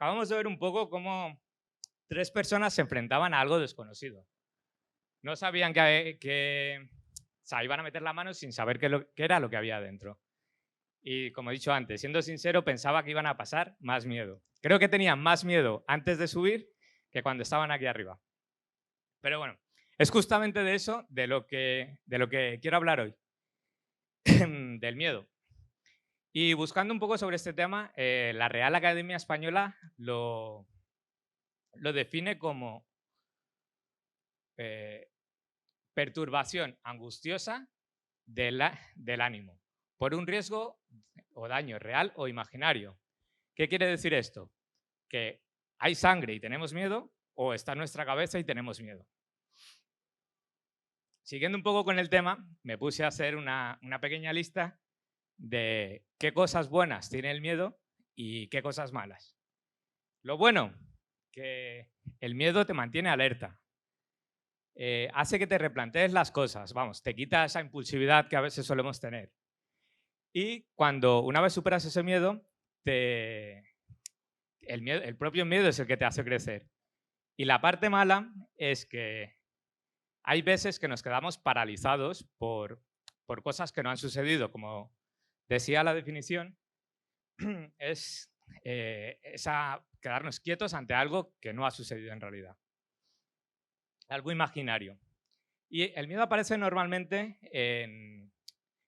acabamos de ver un poco cómo tres personas se enfrentaban a algo desconocido. No sabían o sea, iban a meter la mano sin saber qué era lo que había dentro. Y como he dicho antes, siendo sincero, pensaba que iban a pasar más miedo. Creo que tenían más miedo antes de subir que cuando estaban aquí arriba. Pero bueno, es justamente de eso de lo que quiero hablar hoy, del miedo. Y buscando un poco sobre este tema, la Real Academia Española lo define como eh, perturbación angustiosa del ánimo por un riesgo o daño real o imaginario. ¿Qué quiere decir esto? Que hay sangre y tenemos miedo o está en nuestra cabeza y tenemos miedo. Siguiendo un poco con el tema, me puse a hacer una pequeña lista de qué cosas buenas tiene el miedo y qué cosas malas. Lo bueno, que el miedo te mantiene alerta, hace que te replantees las cosas, vamos, te quita esa impulsividad que a veces solemos tener. Y cuando una vez superas ese miedo, el propio miedo es el que te hace crecer. Y la parte mala es que hay veces que nos quedamos paralizados por cosas que no han sucedido. Como decía la definición, es quedarnos quietos ante algo que no ha sucedido en realidad, algo imaginario. Y el miedo aparece normalmente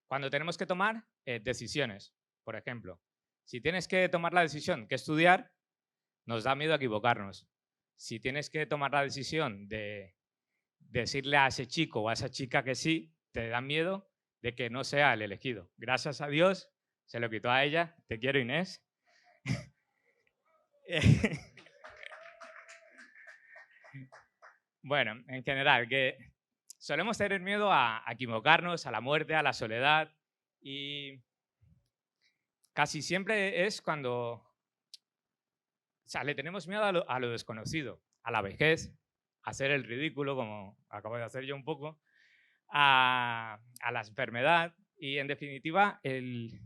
cuando tenemos que tomar decisiones. Por ejemplo, si tienes que tomar la decisión que estudiar, nos da miedo equivocarnos. Si tienes que tomar la decisión de decirle a ese chico o a esa chica que sí, te da miedo de que no sea el elegido. Gracias a Dios se lo quitó a ella. Te quiero, Inés. Bueno, en general, que solemos tener miedo a equivocarnos, a la muerte, a la soledad, y casi siempre es cuando, o sea, le tenemos miedo a lo desconocido, a la vejez, a hacer el ridículo, como acabo de hacer yo un poco, a la enfermedad, y en definitiva el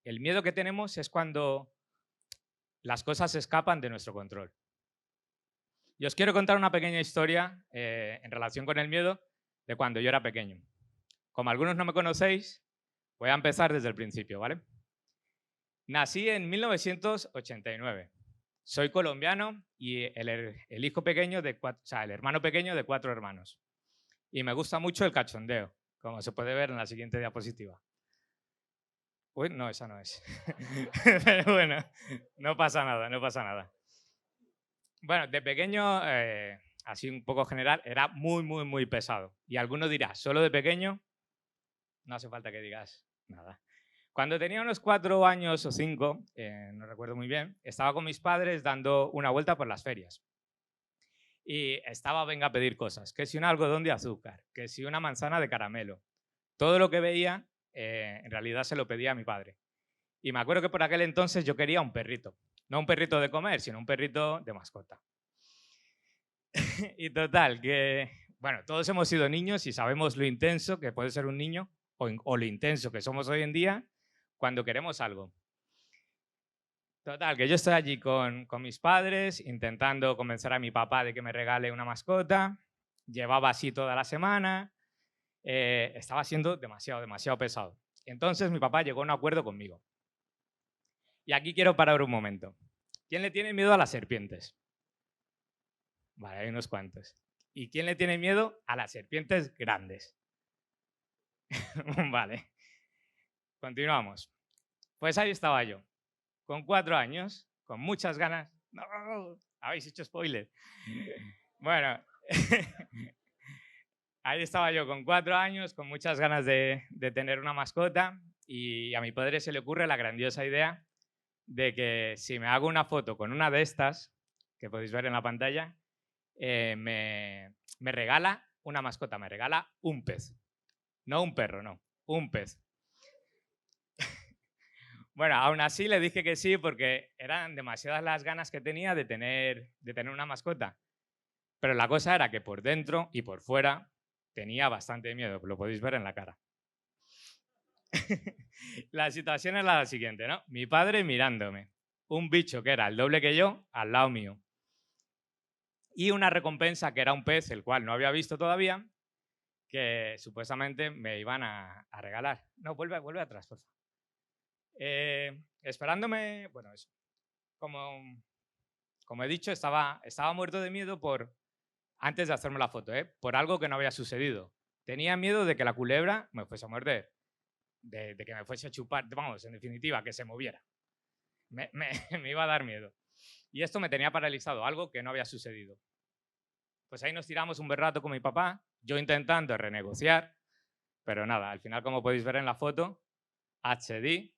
miedo que tenemos es cuando las cosas se escapan de nuestro control. Y os quiero contar una pequeña historia en relación con el miedo de cuando yo era pequeño. Como algunos no me conocéis, voy a empezar desde el principio, ¿vale? Nací en 1989. Soy colombiano y el hijo pequeño o sea, el hermano pequeño de 4 hermanos. Y me gusta mucho el cachondeo, como se puede ver en la siguiente diapositiva. Uy, no, esa no es. Pero bueno, no pasa nada, no pasa nada. Bueno, de pequeño, así un poco general, era muy, muy, muy pesado. Y alguno dirá, solo de pequeño, no hace falta que digas nada. Cuando tenía unos 4 años o 5, no recuerdo muy bien, estaba con mis padres dando una vuelta por las ferias. Y estaba, venga a pedir cosas, que si un algodón de azúcar, que si una manzana de caramelo. Todo lo que veía, en realidad se lo pedía a mi padre. Y me acuerdo que por aquel entonces yo quería un perrito. No un perrito de comer, sino un perrito de mascota. Y total, que, bueno, todos hemos sido niños y sabemos lo intenso que puede ser un niño o lo intenso que somos hoy en día cuando queremos algo. Total, que yo estoy allí con mis padres intentando convencer a mi papá de que me regale una mascota. Llevaba así toda la semana. Estaba siendo demasiado, demasiado pesado. Entonces mi papá llegó a un acuerdo conmigo. Y aquí quiero parar un momento. ¿Quién le tiene miedo a las serpientes? Vale, hay unos cuantos. ¿Y quién le tiene miedo a las serpientes grandes? Vale, continuamos. Pues ahí estaba yo, con 4 años, con muchas ganas. No, habéis hecho spoiler. Bueno, ahí estaba yo con 4 años, con muchas ganas de tener una mascota, y a mi padre se le ocurre la grandiosa idea de que si me hago una foto con una de estas, que podéis ver en la pantalla, me regala una mascota, me regala un pez. No un perro, no, un pez. Bueno, aún así le dije que sí porque eran demasiadas las ganas que tenía de tener una mascota. Pero la cosa era que por dentro y por fuera tenía bastante miedo, lo podéis ver en la cara. La situación es la siguiente, ¿no? Mi padre mirándome. un bicho que era el doble que yo al lado mío. Y una recompensa que era un pez, el cual no había visto todavía, que supuestamente me iban a regalar. No, vuelve atrás, por favor. Esperándome, bueno, eso. Como he dicho, estaba muerto de miedo antes de hacerme la foto, por algo que no había sucedido. Tenía miedo de que la culebra me fuese a morder, de que me fuese a chupar, vamos, en definitiva, que se moviera. Me iba a dar miedo. Y esto me tenía paralizado, algo que no había sucedido. Pues ahí nos tiramos un buen rato con mi papá, yo intentando renegociar, pero nada, al final, como podéis ver en la foto, accedí.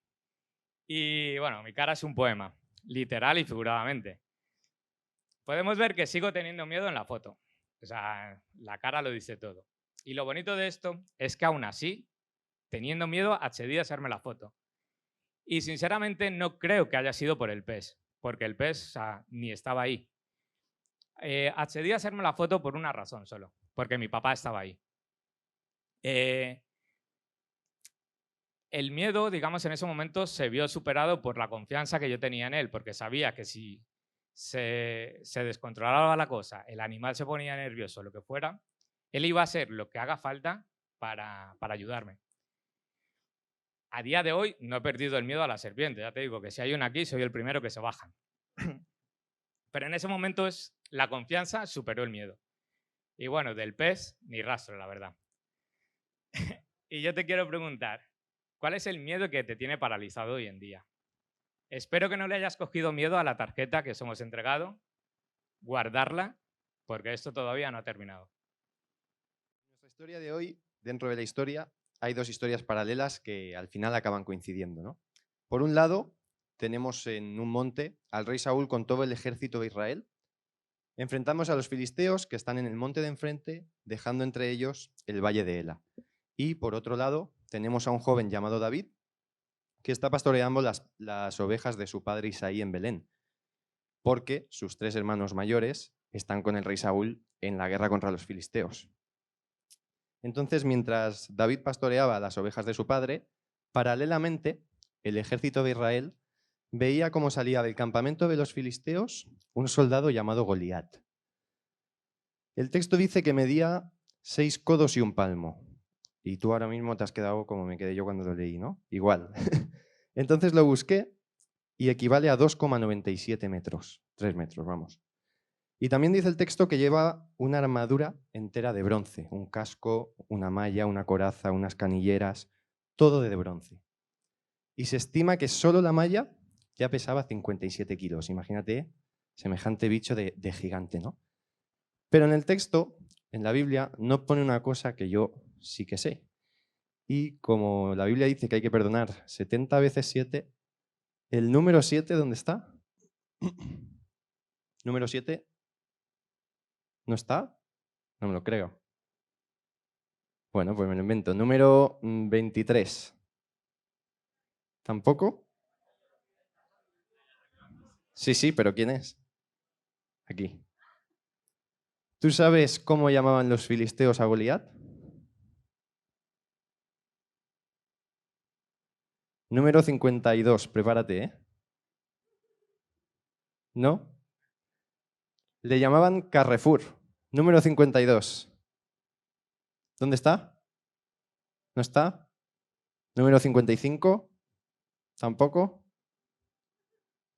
Y bueno, mi cara es un poema, literal y figuradamente. Podemos ver que sigo teniendo miedo en la foto. O sea, la cara lo dice todo. Y lo bonito de esto es que aún así, teniendo miedo, accedí a hacerme la foto. Y sinceramente no creo que haya sido por el pez, porque el pez, o sea, ni estaba ahí. Accedí a hacerme la foto por una razón solo, porque mi papá estaba ahí. El miedo, digamos, en ese momento se vio superado por la confianza que yo tenía en él, porque sabía que si se descontrolaba la cosa, el animal se ponía nervioso, lo que fuera, él iba a hacer lo que haga falta para ayudarme. A día de hoy no he perdido el miedo a la serpiente, ya te digo que si hay una aquí soy el primero que se baja. Pero en ese momento la confianza superó el miedo. Y bueno, del pez ni rastro, la verdad. Y yo te quiero preguntar, ¿cuál es el miedo que te tiene paralizado hoy en día? Espero que no le hayas cogido miedo a la tarjeta que os hemos entregado, guardarla, porque esto todavía no ha terminado. En nuestra historia de hoy, dentro de la historia, hay dos historias paralelas que al final acaban coincidiendo, ¿no? Por un lado, tenemos en un monte al rey Saúl con todo el ejército de Israel. Enfrentamos a los filisteos que están en el monte de enfrente, dejando entre ellos el valle de Ela. Y por otro lado, tenemos a un joven llamado David, que está pastoreando las ovejas de su padre Isaí en Belén, porque sus tres hermanos mayores están con el rey Saúl en la guerra contra los filisteos. Entonces, mientras David pastoreaba las ovejas de su padre, paralelamente, el ejército de Israel veía cómo salía del campamento de los filisteos un soldado llamado Goliat. El texto dice que medía 6 codos y un palmo. Y tú ahora mismo te has quedado como me quedé yo cuando lo leí, ¿no? Igual. Entonces lo busqué y equivale a 2,97 metros. 3 metros, vamos. Y también dice el texto que lleva una armadura entera de bronce, un casco, una malla, una coraza, unas canilleras, todo de bronce. Y se estima que solo la malla ya pesaba 57 kilos. Imagínate, semejante bicho de gigante, ¿no? Pero en el texto, en la Biblia, no pone una cosa que yo sí que sé. Y como la Biblia dice que hay que perdonar 70 veces 7, ¿el número 7 dónde está? ¿Número 7? ¿No está? No me lo creo. Bueno, pues me lo invento. Número 23. ¿Tampoco? Sí, pero ¿quién es? Aquí. ¿Tú sabes cómo llamaban los filisteos a Goliat? Número 52, prepárate, ¿eh? ¿No? Le llamaban Carrefour. Número 52. ¿Dónde está? ¿No está? Número 55. ¿Tampoco?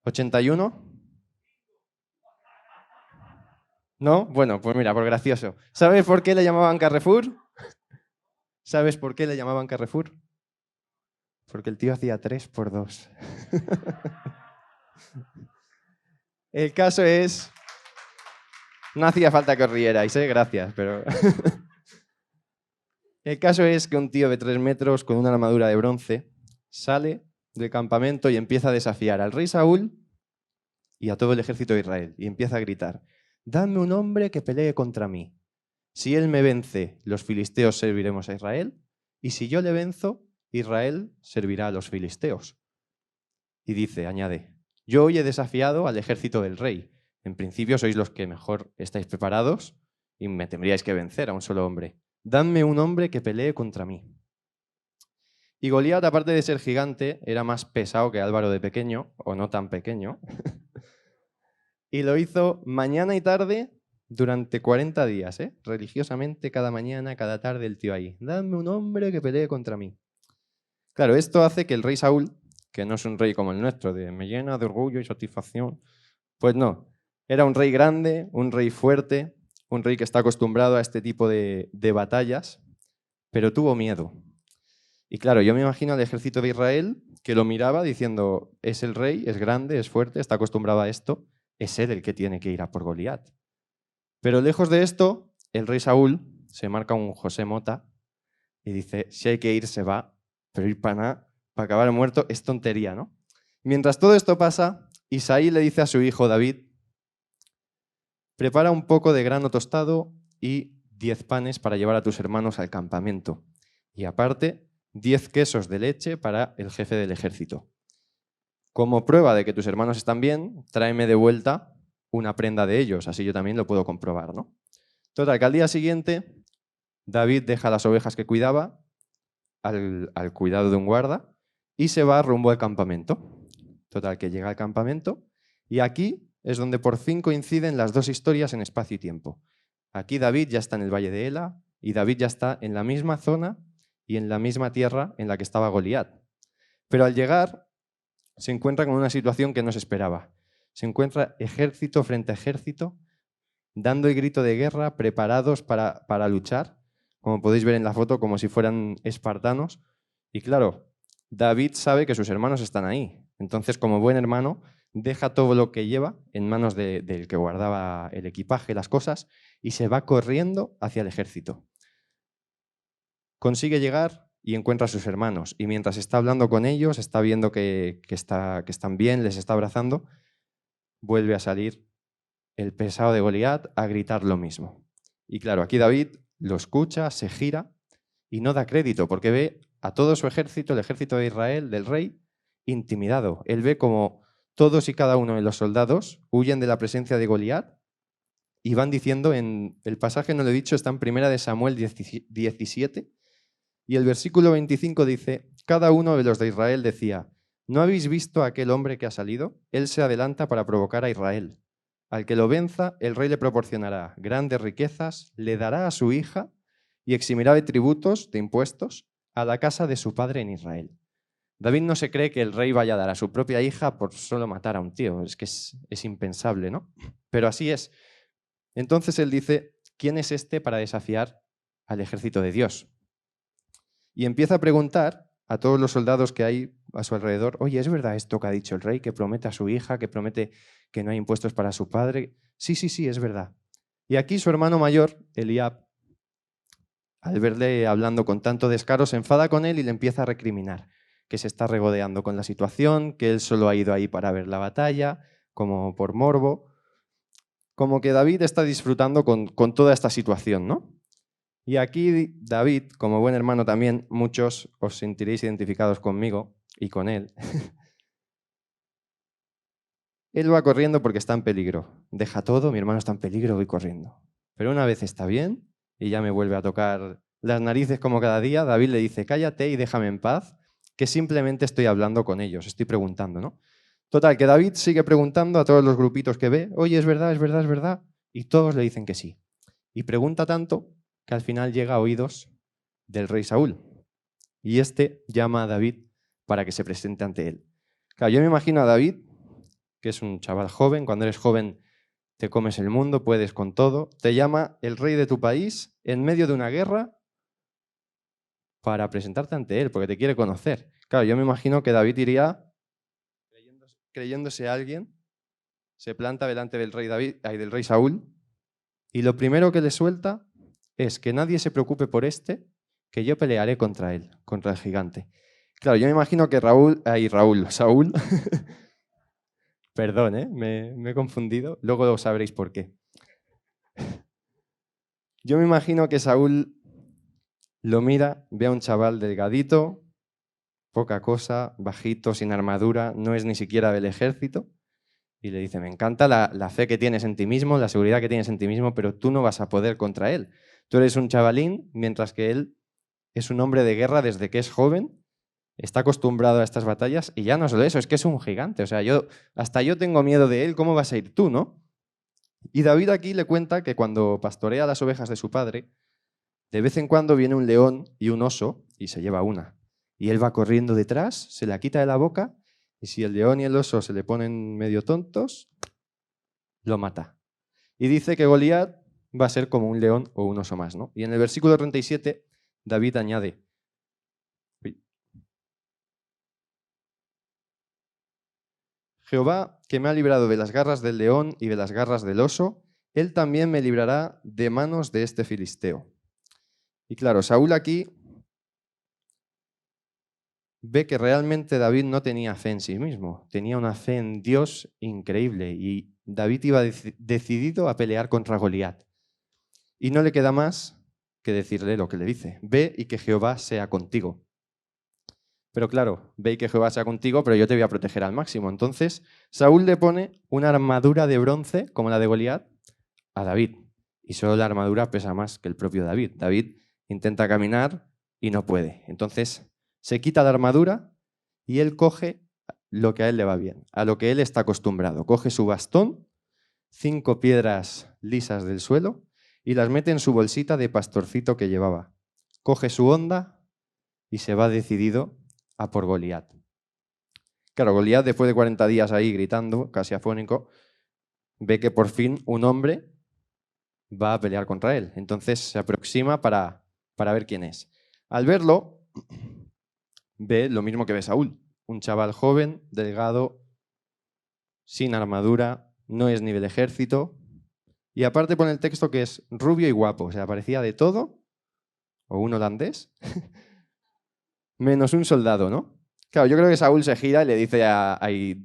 ¿81? ¿No? Bueno, pues mira, por gracioso. ¿Sabes por qué le llamaban Carrefour? ¿Sabes por qué le llamaban Carrefour? Porque el tío hacía 3 por 2. El caso es... No hacía falta que os rierais, gracias, pero... El caso es que un tío de 3 metros con una armadura de bronce sale del campamento y empieza a desafiar al rey Saúl y a todo el ejército de Israel. Y empieza a gritar, «Dame un hombre que pelee contra mí. Si él me vence, los filisteos serviremos a Israel, y si yo le venzo, Israel servirá a los filisteos». Y dice, añade, «Yo hoy he desafiado al ejército del rey. En principio sois los que mejor estáis preparados y me tendríais que vencer a un solo hombre. Dadme un hombre que pelee contra mí». Y Goliat, aparte de ser gigante, era más pesado que Álvaro de pequeño, o no tan pequeño. Y lo hizo mañana y tarde durante 40 días, ¿eh? Religiosamente, cada mañana, cada tarde, el tío ahí. Dame un hombre que pelee contra mí. Claro, esto hace que el rey Saúl, que no es un rey como el nuestro, de me llena de orgullo y satisfacción, pues no. Era un rey grande, un rey fuerte, un rey que está acostumbrado a este tipo de batallas, pero tuvo miedo. Y claro, yo me imagino al ejército de Israel que lo miraba diciendo, es el rey, es grande, es fuerte, está acostumbrado a esto, es él el que tiene que ir a por Goliat. Pero lejos de esto, el rey Saúl se marca un José Mota y dice, si hay que ir, se va, pero ir para nada, para acabar muerto, es tontería, ¿no? Mientras todo esto pasa, Isaí le dice a su hijo David, prepara un poco de grano tostado y 10 panes para llevar a tus hermanos al campamento. Y aparte, 10 quesos de leche para el jefe del ejército. Como prueba de que tus hermanos están bien, tráeme de vuelta una prenda de ellos, así yo también lo puedo comprobar, ¿no? Total, que al día siguiente, David deja las ovejas que cuidaba al cuidado de un guarda y se va rumbo al campamento. Total, que llega al campamento y aquí es donde por fin coinciden las dos historias en espacio y tiempo. Aquí David ya está en el valle de Ela y David ya está en la misma zona y en la misma tierra en la que estaba Goliat. Pero al llegar se encuentra con una situación que no se esperaba. Se encuentra ejército frente a ejército, dando el grito de guerra, preparados para luchar, como podéis ver en la foto, como si fueran espartanos. Y claro, David sabe que sus hermanos están ahí. Entonces, como buen hermano, deja todo lo que lleva en manos del que guardaba el equipaje, las cosas, y se va corriendo hacia el ejército. Consigue llegar y encuentra a sus hermanos. Y mientras está hablando con ellos, está viendo que están bien, les está abrazando, vuelve a salir el pesado de Goliat a gritar lo mismo. Y claro, aquí David lo escucha, se gira y no da crédito porque ve a todo su ejército, el ejército de Israel, del rey, intimidado. Él ve como todos y cada uno de los soldados huyen de la presencia de Goliat y van diciendo, en el pasaje no lo he dicho, está en 1 de Samuel 17, y el versículo 25 dice, cada uno de los de Israel decía, ¿no habéis visto a aquel hombre que ha salido? Él se adelanta para provocar a Israel. Al que lo venza, el rey le proporcionará grandes riquezas, le dará a su hija y eximirá de tributos, de impuestos, a la casa de su padre en Israel. David no se cree que el rey vaya a dar a su propia hija por solo matar a un tío. Es que es impensable, ¿no? Pero así es. Entonces él dice, ¿quién es este para desafiar al ejército de Dios? Y empieza a preguntar a todos los soldados que hay a su alrededor, oye, ¿es verdad esto que ha dicho el rey, que promete a su hija, que promete que no hay impuestos para su padre? Sí, es verdad. Y aquí su hermano mayor, Eliab, al verle hablando con tanto descaro, se enfada con él y le empieza a recriminar, que se está regodeando con la situación, que él solo ha ido ahí para ver la batalla, como por morbo. Como que David está disfrutando con toda esta situación, ¿no? Y aquí David, como buen hermano también, muchos os sentiréis identificados conmigo y con él. Él va corriendo porque está en peligro. Deja todo, mi hermano está en peligro, voy corriendo. Pero una vez está bien y ya me vuelve a tocar las narices como cada día, David le dice, cállate y déjame en paz, que simplemente estoy hablando con ellos, estoy preguntando, ¿no? Total, que David sigue preguntando a todos los grupitos que ve, oye, es verdad, es verdad, es verdad, y todos le dicen que sí. Y pregunta tanto que al final llega a oídos del rey Saúl. Y este llama a David para que se presente ante él. Claro, yo me imagino a David, que es un chaval joven, cuando eres joven te comes el mundo, puedes con todo, te llama el rey de tu país en medio de una guerra para presentarte ante él, porque te quiere conocer. Claro, yo me imagino que David iría creyéndose a alguien, se planta delante del rey del rey Saúl, y lo primero que le suelta es que nadie se preocupe por que yo pelearé contra él, contra el gigante. Claro, yo me imagino que Saúl, perdón, me he confundido, luego lo sabréis por qué. Yo me imagino que Saúl lo mira, ve a un chaval delgadito, poca cosa, bajito, sin armadura, no es ni siquiera del ejército, y le dice, me encanta la fe que tienes en ti mismo, la seguridad que tienes en ti mismo, pero tú no vas a poder contra él. Tú eres un chavalín, mientras que él es un hombre de guerra desde que es joven está acostumbrado a estas batallas y ya no solo eso, es que es un gigante. O sea, hasta yo tengo miedo de él, ¿cómo vas a ir tú, no? Y David aquí le cuenta que cuando pastorea las ovejas de su padre, de vez en cuando viene un león y un oso y se lleva una. Y él va corriendo detrás, se la quita de la boca y si el león y el oso se le ponen medio tontos, lo mata. Y dice que Goliat va a ser como un león o un oso más, ¿no? Y en el versículo 37, David añade: Jehová, que me ha librado de las garras del león y de las garras del oso, él también me librará de manos de este filisteo. Y claro, Saúl aquí ve que realmente David no tenía fe en sí mismo, tenía una fe en Dios increíble y David iba decidido a pelear contra Goliat. Y no le queda más que decirle lo que le dice: ve y que Jehová sea contigo. Pero claro, ve y que Jehová sea contigo, pero yo te voy a proteger al máximo. Entonces, Saúl le pone una armadura de bronce, como la de Goliat, a David. Y solo la armadura pesa más que el propio David. David intenta caminar y no puede. Entonces, se quita la armadura y él coge lo que a él le va bien, a lo que él está acostumbrado. Coge su bastón, 5 piedras lisas del suelo, y las mete en su bolsita de pastorcito que llevaba. Coge su honda y se va decidido a por Goliat. Claro, Goliat, después de 40 días ahí gritando, casi afónico, ve que por fin un hombre va a pelear contra él. Entonces se aproxima para ver quién es. Al verlo, ve lo mismo que ve Saúl. Un chaval joven, delgado, sin armadura, no es ni del ejército. Y aparte pone el texto que es rubio y guapo. O sea, parecía de todo, o un holandés, menos un soldado, ¿no? Claro, yo creo que Saúl se gira y le dice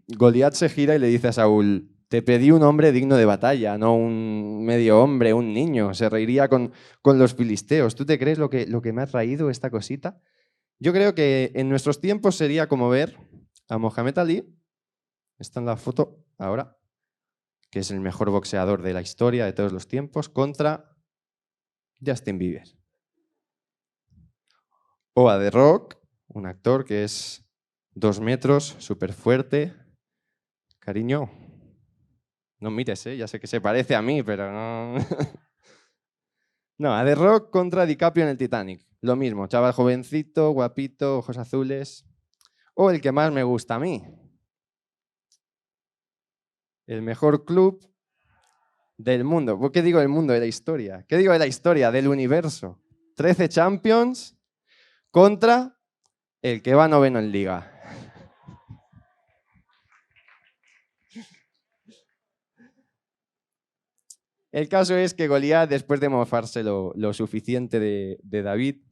Goliat se gira y le dice a Saúl: te pedí un hombre digno de batalla, no un medio hombre, un niño. Se reiría con los filisteos. ¿Tú te crees lo que me ha traído esta cosita? Yo creo que en nuestros tiempos sería como ver a Mohamed Ali, está en la foto ahora, que es el mejor boxeador de la historia de todos los tiempos, contra Justin Bieber. O a The Rock, un actor que es 2 metros, súper fuerte. Cariño, no mires, ya sé que se parece a mí, pero no... No, a The Rock contra DiCaprio en el Titanic. Lo mismo, chaval jovencito, guapito, ojos azules. O el que más me gusta a mí. El mejor club del mundo. ¿Por qué digo del mundo? De la historia. ¿Qué digo de la historia? Del universo. 13 Champions contra el que va noveno en Liga. El caso es que Goliat, después de mofarse lo suficiente de David,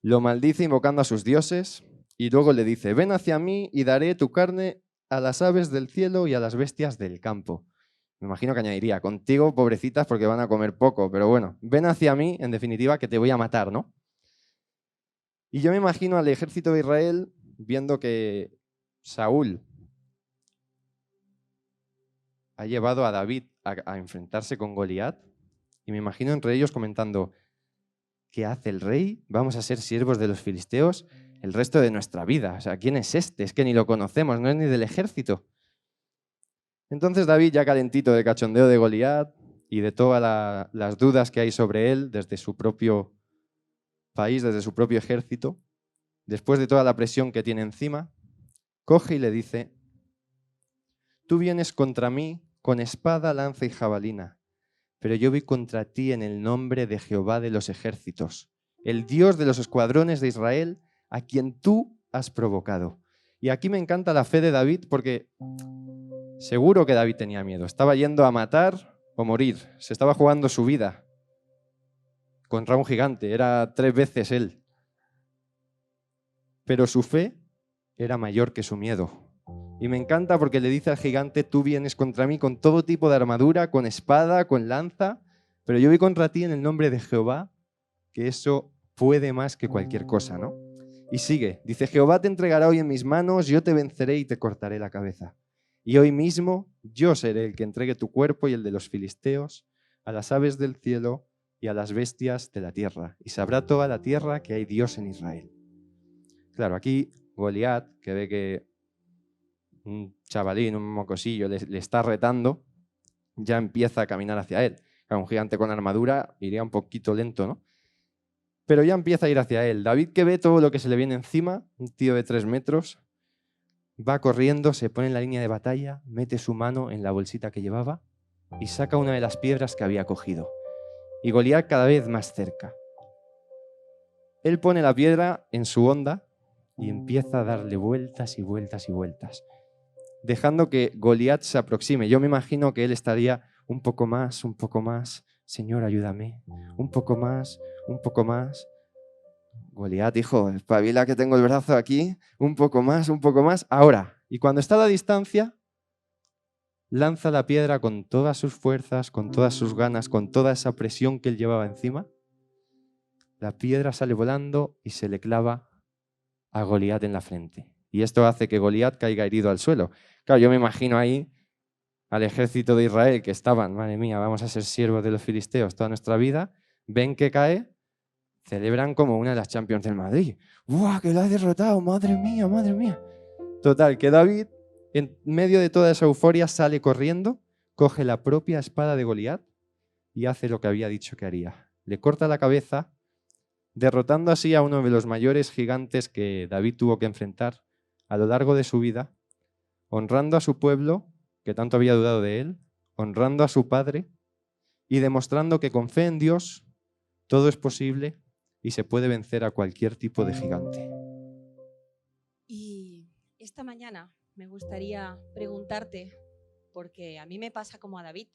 lo maldice invocando a sus dioses y luego le dice: ven hacia mí y daré tu carne a las aves del cielo y a las bestias del campo. Me imagino que añadiría: contigo, pobrecitas, porque van a comer poco, pero bueno, ven hacia mí, en definitiva, que te voy a matar, ¿no? Y yo me imagino al ejército de Israel viendo que Saúl ha llevado a David a enfrentarse con Goliat, y me imagino entre ellos comentando: ¿qué hace el rey? Vamos a ser siervos de los filisteos el resto de nuestra vida. O sea, ¿quién es este? Es que ni lo conocemos, no es ni del ejército. Entonces David, ya calentito del cachondeo de Goliat y de todas las dudas que hay sobre él desde su propio país, desde su propio ejército, después de toda la presión que tiene encima, coge y le dice: tú vienes contra mí con espada, lanza y jabalina, pero yo voy contra ti en el nombre de Jehová de los ejércitos, el Dios de los escuadrones de Israel, a quien tú has provocado. Y aquí me encanta la fe de David, porque seguro que David tenía miedo. Estaba yendo a matar o morir. Se estaba jugando su vida contra un gigante. Era 3 veces él. Pero su fe era mayor que su miedo. Y me encanta porque le dice al gigante: tú vienes contra mí con todo tipo de armadura, con espada, con lanza, pero yo voy contra ti en el nombre de Jehová, que eso puede más que cualquier cosa, ¿no? Y sigue, dice: Jehová te entregará hoy en mis manos, yo te venceré y te cortaré la cabeza. Y hoy mismo yo seré el que entregue tu cuerpo y el de los filisteos a las aves del cielo y a las bestias de la tierra. Y sabrá toda la tierra que hay Dios en Israel. Claro, aquí Goliat, que ve que un chavalín, un mocosillo, le está retando, ya empieza a caminar hacia él. Claro, un gigante con armadura iría un poquito lento, ¿no? Pero ya empieza a ir hacia él. David, que ve todo lo que se le viene encima, un tío de 3 metros, va corriendo, se pone en la línea de batalla, mete su mano en la bolsita que llevaba y saca una de las piedras que había cogido. Y Goliat cada vez más cerca. Él pone la piedra en su honda y empieza a darle vueltas y vueltas y vueltas, dejando que Goliat se aproxime. Yo me imagino que él estaría un poco más, Señor, ayúdame, un poco más. Goliat, hijo, espabila que tengo el brazo aquí, un poco más, ahora. Y cuando está a la distancia, lanza la piedra con todas sus fuerzas, con todas sus ganas, con toda esa presión que él llevaba encima. La piedra sale volando y se le clava a Goliat en la frente. Y esto hace que Goliat caiga herido al suelo. Claro, yo me imagino ahí al ejército de Israel que estaban, madre mía, vamos a ser siervos de los filisteos toda nuestra vida, ven que cae, celebran como una de las Champions del Madrid. ¡Buah, que lo ha derrotado! ¡Madre mía, madre mía! Total, que David, en medio de toda esa euforia, sale corriendo, coge la propia espada de Goliat y hace lo que había dicho que haría. Le corta la cabeza, derrotando así a uno de los mayores gigantes que David tuvo que enfrentar a lo largo de su vida, honrando a su pueblo, que tanto había dudado de él, honrando a su padre y demostrando que con fe en Dios todo es posible y se puede vencer a cualquier tipo de gigante. Y esta mañana me gustaría preguntarte, porque a mí me pasa como a David.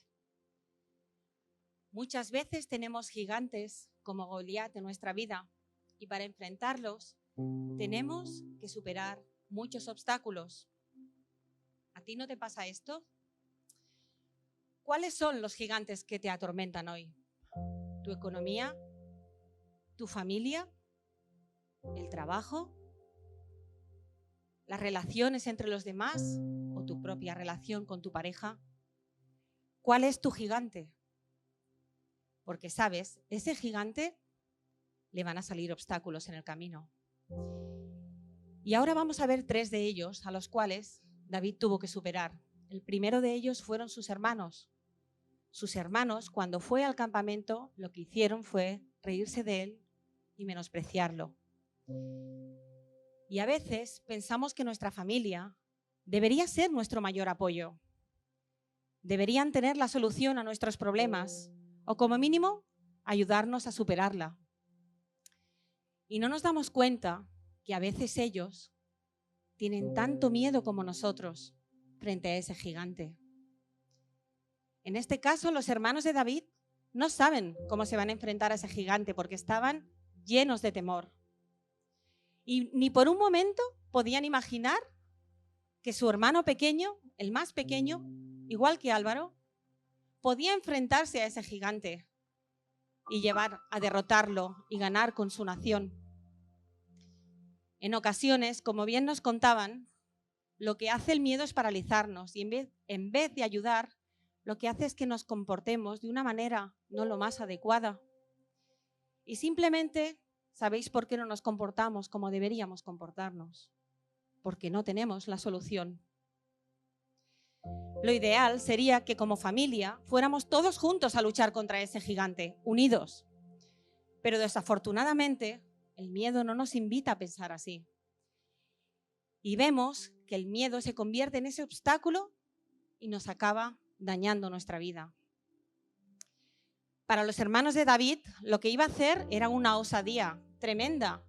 Muchas veces tenemos gigantes como Goliat en nuestra vida y para enfrentarlos tenemos que superar muchos obstáculos. ¿A ti no te pasa esto? ¿Cuáles son los gigantes que te atormentan hoy? ¿Tu economía? ¿Tu familia? ¿El trabajo? ¿Las relaciones entre los demás o tu propia relación con tu pareja? ¿Cuál es tu gigante? Porque, ¿sabes? Ese gigante le van a salir obstáculos en el camino. Y ahora vamos a ver 3 de ellos a los cuales David tuvo que superar. El primero de ellos fueron sus hermanos. Sus hermanos, cuando fue al campamento, lo que hicieron fue reírse de él y menospreciarlo. Y a veces pensamos que nuestra familia debería ser nuestro mayor apoyo. Deberían tener la solución a nuestros problemas o, como mínimo, ayudarnos a superarla. Y no nos damos cuenta que a veces ellos tienen tanto miedo como nosotros frente a ese gigante. En este caso, los hermanos de David no saben cómo se van a enfrentar a ese gigante porque estaban llenos de temor. Y ni por un momento podían imaginar que su hermano pequeño, el más pequeño, igual que Álvaro, podía enfrentarse a ese gigante y llevar a derrotarlo y ganar con su nación. En ocasiones, como bien nos contaban, lo que hace el miedo es paralizarnos y en vez de ayudar, lo que hace es que nos comportemos de una manera no lo más adecuada. Y simplemente, ¿sabéis por qué no nos comportamos como deberíamos comportarnos? Porque no tenemos la solución. Lo ideal sería que como familia fuéramos todos juntos a luchar contra ese gigante, unidos. Pero desafortunadamente, el miedo no nos invita a pensar así. Y vemos que el miedo se convierte en ese obstáculo y nos acaba dañando nuestra vida. Para los hermanos de David, lo que iba a hacer era una osadía tremenda.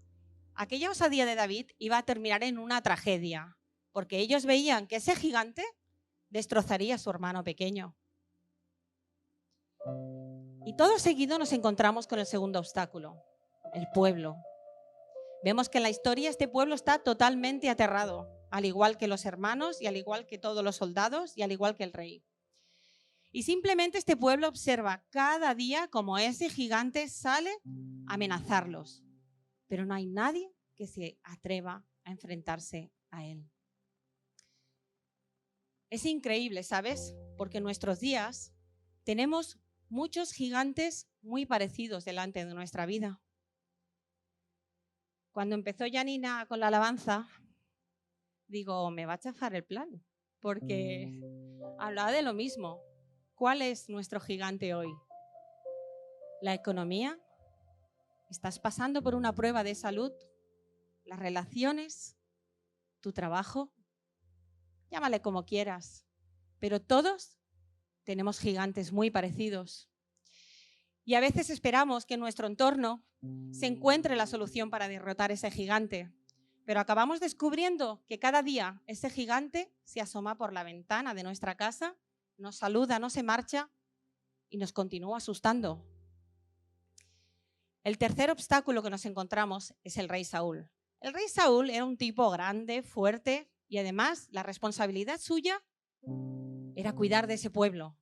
Aquella osadía de David iba a terminar en una tragedia, porque ellos veían que ese gigante destrozaría a su hermano pequeño. Y todo seguido nos encontramos con el segundo obstáculo, el pueblo. Vemos que en la historia este pueblo está totalmente aterrado, al igual que los hermanos y al igual que todos los soldados y al igual que el rey. Y simplemente este pueblo observa cada día cómo ese gigante sale a amenazarlos, pero no hay nadie que se atreva a enfrentarse a él. Es increíble, ¿sabes? Porque en nuestros días tenemos muchos gigantes muy parecidos delante de nuestra vida. Cuando empezó Janina con la alabanza, digo, me va a chafar el plan, porque hablaba de lo mismo. ¿Cuál es nuestro gigante hoy? ¿La economía? ¿Estás pasando por una prueba de salud? ¿Las relaciones? ¿Tu trabajo? Llámale como quieras, pero todos tenemos gigantes muy parecidos. Y a veces esperamos que en nuestro entorno se encuentre la solución para derrotar ese gigante, pero acabamos descubriendo que cada día ese gigante se asoma por la ventana de nuestra casa, nos saluda, no se marcha y nos continúa asustando. El tercer obstáculo que nos encontramos es el rey Saúl. El rey Saúl era un tipo grande, fuerte y además la responsabilidad suya era cuidar de ese pueblo.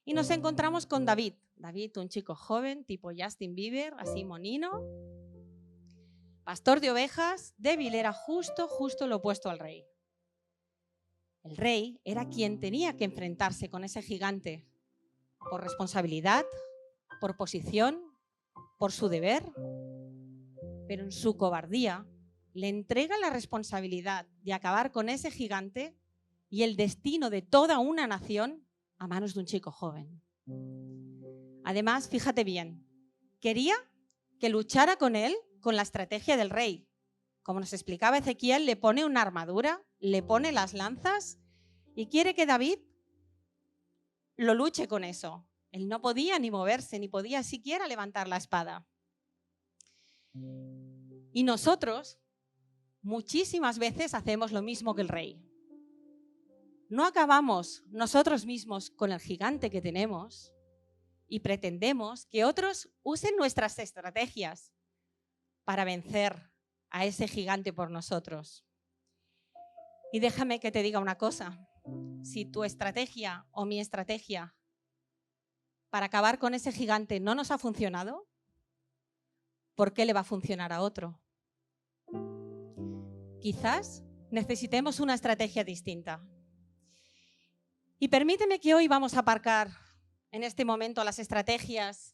Y nos encontramos con David. David, un chico joven, tipo Justin Bieber, así monino, pastor de ovejas, débil, era justo lo opuesto al rey. El rey era quien tenía que enfrentarse con ese gigante por responsabilidad, por posición, por su deber, pero en su cobardía le entrega la responsabilidad de acabar con ese gigante y el destino de toda una nación a manos de un chico joven. Además, fíjate bien, quería que luchara con él con la estrategia del rey. Como nos explicaba Ezequiel, le pone una armadura, le pone las lanzas y quiere que David lo luche con eso. Él no podía ni moverse, ni podía siquiera levantar la espada. Y nosotros muchísimas veces hacemos lo mismo que el rey. No acabamos nosotros mismos con el gigante que tenemos y pretendemos que otros usen nuestras estrategias para vencer a ese gigante por nosotros. Y déjame que te diga una cosa. Si tu estrategia o mi estrategia para acabar con ese gigante no nos ha funcionado, ¿por qué le va a funcionar a otro? Quizás necesitemos una estrategia distinta. Y permíteme que hoy vamos a aparcar en este momento las estrategias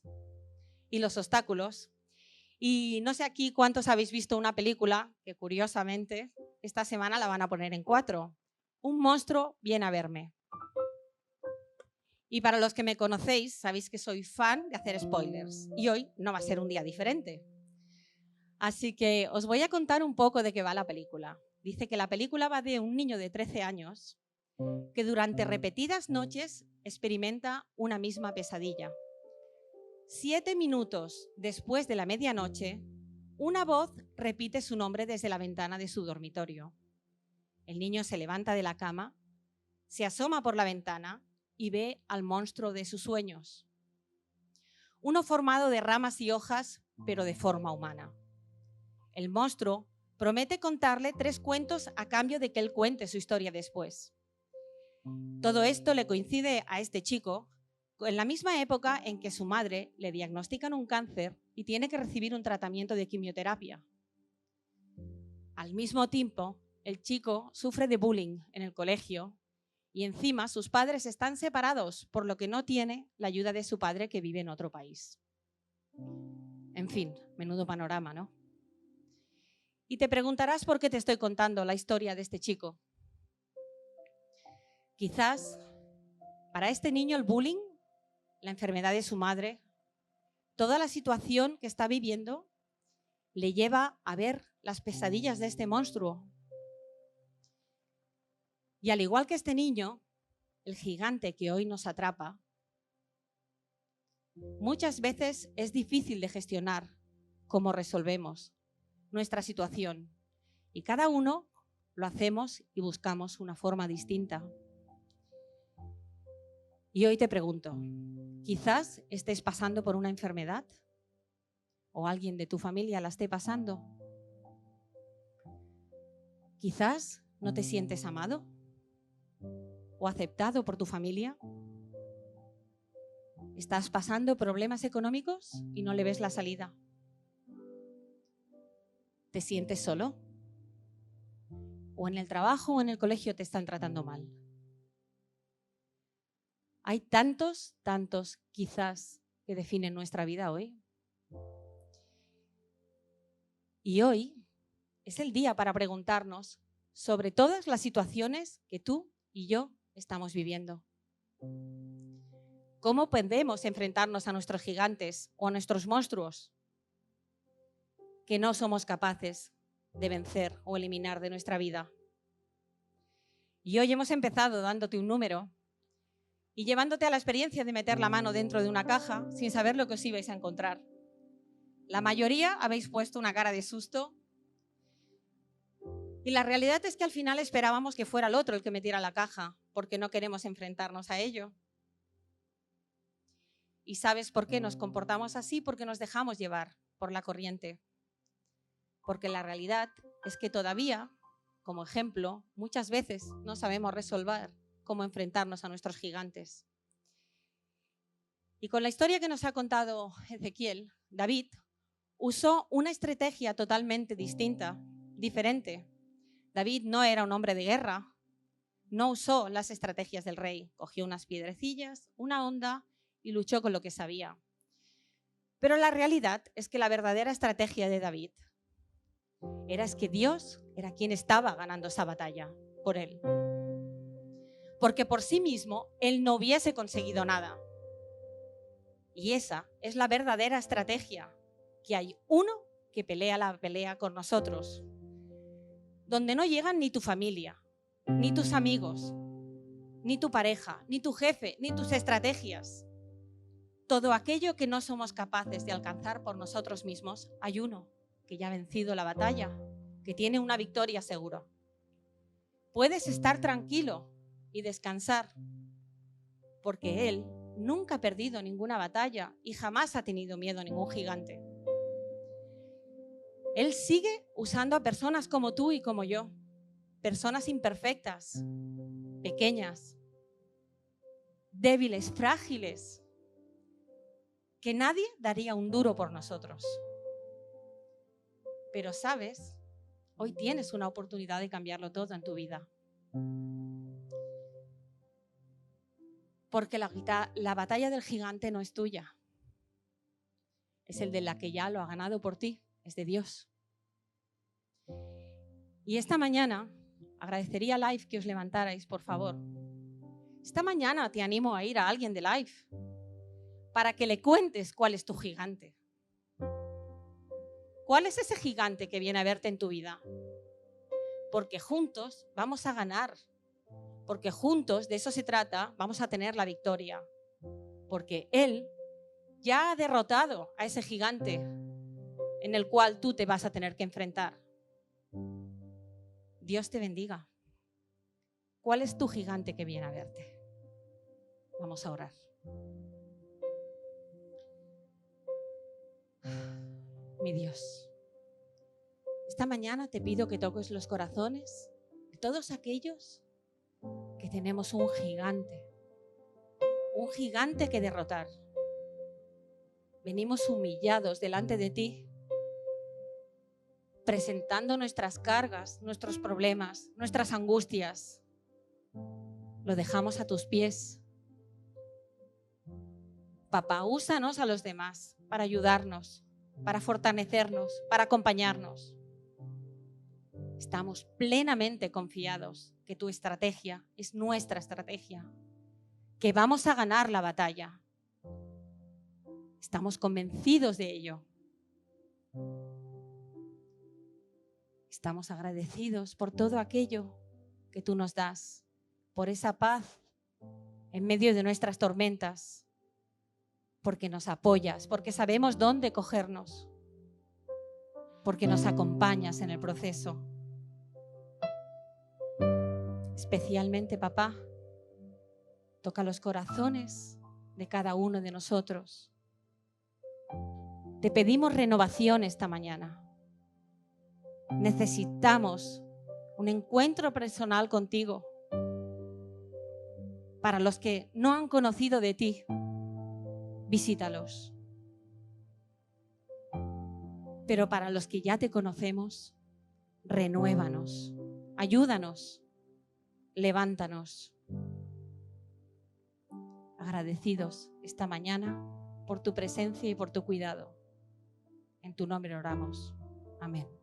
y los obstáculos. Y no sé aquí cuántos habéis visto una película que curiosamente esta semana la van a poner en 4. Un monstruo viene a verme. Y para los que me conocéis, sabéis que soy fan de hacer spoilers. Y hoy no va a ser un día diferente. Así que os voy a contar un poco de qué va la película. Dice que la película va de un niño de 13 años que durante repetidas noches experimenta una misma pesadilla. 7 minutos después de la medianoche, una voz repite su nombre desde la ventana de su dormitorio. El niño se levanta de la cama, se asoma por la ventana y ve al monstruo de sus sueños. Uno formado de ramas y hojas, pero de forma humana. El monstruo promete contarle 3 cuentos a cambio de que él cuente su historia después. Todo esto le coincide a este chico en la misma época en que su madre le diagnostican un cáncer y tiene que recibir un tratamiento de quimioterapia. Al mismo tiempo, el chico sufre de bullying en el colegio y encima sus padres están separados, por lo que no tiene la ayuda de su padre que vive en otro país. En fin, menudo panorama, ¿no? Y te preguntarás por qué te estoy contando la historia de este chico. Quizás para este niño el bullying, la enfermedad de su madre, toda la situación que está viviendo le lleva a ver las pesadillas de este monstruo. Y al igual que este niño, el gigante que hoy nos atrapa, muchas veces es difícil de gestionar cómo resolvemos nuestra situación. Y cada uno lo hacemos y buscamos una forma distinta. Y hoy te pregunto, quizás estés pasando por una enfermedad o alguien de tu familia la esté pasando. Quizás no te sientes amado o aceptado por tu familia. ¿Estás pasando problemas económicos y no le ves la salida? ¿Te sientes solo? ¿O en el trabajo o en el colegio te están tratando mal? Hay tantos quizás que definen nuestra vida hoy. Y hoy es el día para preguntarnos sobre todas las situaciones que tú y yo estamos viviendo. ¿Cómo podemos enfrentarnos a nuestros gigantes o a nuestros monstruos que no somos capaces de vencer o eliminar de nuestra vida? Y hoy hemos empezado dándote un número y llevándote a la experiencia de meter la mano dentro de una caja sin saber lo que os ibais a encontrar. La mayoría habéis puesto una cara de susto y la realidad es que al final esperábamos que fuera el otro el que metiera la caja porque no queremos enfrentarnos a ello. ¿Y sabes por qué nos comportamos así? Porque nos dejamos llevar por la corriente. Porque la realidad es que todavía, como ejemplo, muchas veces no sabemos resolver cómo enfrentarnos a nuestros gigantes. Y con la historia que nos ha contado Ezequiel, David usó una estrategia totalmente distinta, diferente. David no era un hombre de guerra, no usó las estrategias del rey. Cogió unas piedrecillas, una honda y luchó con lo que sabía. Pero la realidad es que la verdadera estrategia de David era que Dios era quien estaba ganando esa batalla por él. Porque por sí mismo él no hubiese conseguido nada. Y esa es la verdadera estrategia, que hay uno que pelea la pelea con nosotros, donde no llegan ni tu familia, ni tus amigos, ni tu pareja, ni tu jefe, ni tus estrategias. Todo aquello que no somos capaces de alcanzar por nosotros mismos, hay uno que ya ha vencido la batalla, que tiene una victoria segura. Puedes estar tranquilo y descansar, porque él nunca ha perdido ninguna batalla y jamás ha tenido miedo a ningún gigante. Él sigue usando a personas como tú y como yo, personas imperfectas, pequeñas, débiles, frágiles, que nadie daría un duro por nosotros. Pero sabes, hoy tienes una oportunidad de cambiarlo todo en tu vida. Porque la batalla del gigante no es tuya. Es el de la que ya lo ha ganado por ti, es de Dios. Y esta mañana, agradecería a Life que os levantarais, por favor. Esta mañana te animo a ir a alguien de Life para que le cuentes cuál es tu gigante. ¿Cuál es ese gigante que viene a verte en tu vida? Porque juntos vamos a ganar. Porque juntos, de eso se trata, vamos a tener la victoria. Porque Él ya ha derrotado a ese gigante en el cual tú te vas a tener que enfrentar. Dios te bendiga. ¿Cuál es tu gigante que viene a verte? Vamos a orar. Mi Dios, esta mañana te pido que toques los corazones de todos aquellos que tenemos un gigante que derrotar. Venimos humillados delante de ti, presentando nuestras cargas, nuestros problemas, nuestras angustias. Lo dejamos a tus pies. Papá, úsanos a los demás para ayudarnos, para fortalecernos, para acompañarnos. Estamos plenamente confiados que tu estrategia es nuestra estrategia, que vamos a ganar la batalla. Estamos convencidos de ello. Estamos agradecidos por todo aquello que tú nos das, por esa paz en medio de nuestras tormentas, porque nos apoyas, porque sabemos dónde cogernos, porque nos acompañas en el proceso. Especialmente, papá, toca los corazones de cada uno de nosotros. Te pedimos renovación esta mañana. Necesitamos un encuentro personal contigo. Para los que no han conocido de ti, visítalos. Pero para los que ya te conocemos, renuévanos, ayúdanos, levántanos. Agradecidos esta mañana por tu presencia y por tu cuidado. En tu nombre oramos. Amén.